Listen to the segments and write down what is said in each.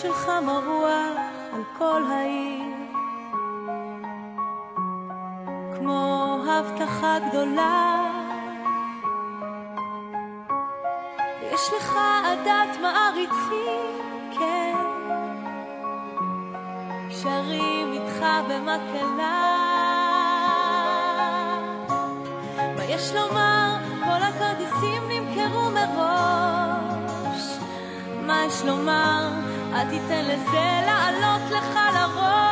שלך מרוח על כל העיר, כמו הבטחה גדולה. יש לך עדת מעריצים, כן, שרים איתך במקהלה. מה יש לומר? כל הכרטיסים נמכרו מראש. מה יש לומר? אל תיתן לזה לעלות לך לראש.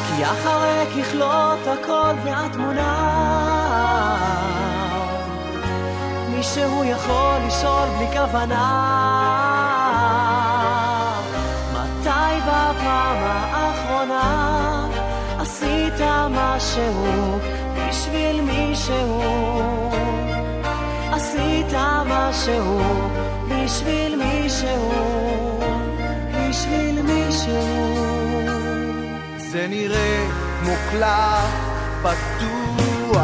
כי אחרי ככלות הכל והתמונה, מישהו יכול לשאול בלי כוונה, מתי בפעם האחרונה עשית משהו בשביל מישהו? עשית משהו בשביל מישהו, בשביל מישהו. זה נראה מוקלט פתוח,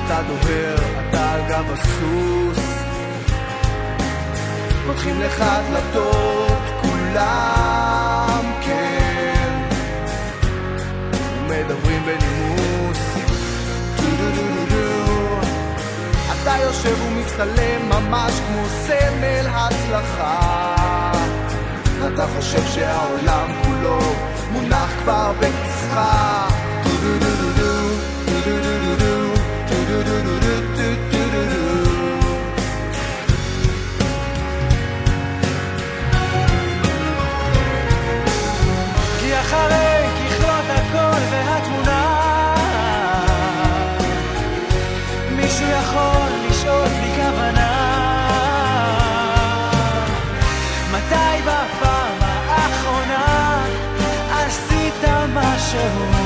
אתה דובר, אתה על גב הסוס, פותחים לך דלתות כולם, כן, ומדברים בנימוס. אתה יושב ומצטלם ממש כמו סמל הצלחה, אתה חושב שהעולם כולו מונח כבר בכיסך. כי אחרי ככלות הכל והתמונה, מישהו יכול לשאול בלי כוונה, מתי בפעם האחרונה עשית משהו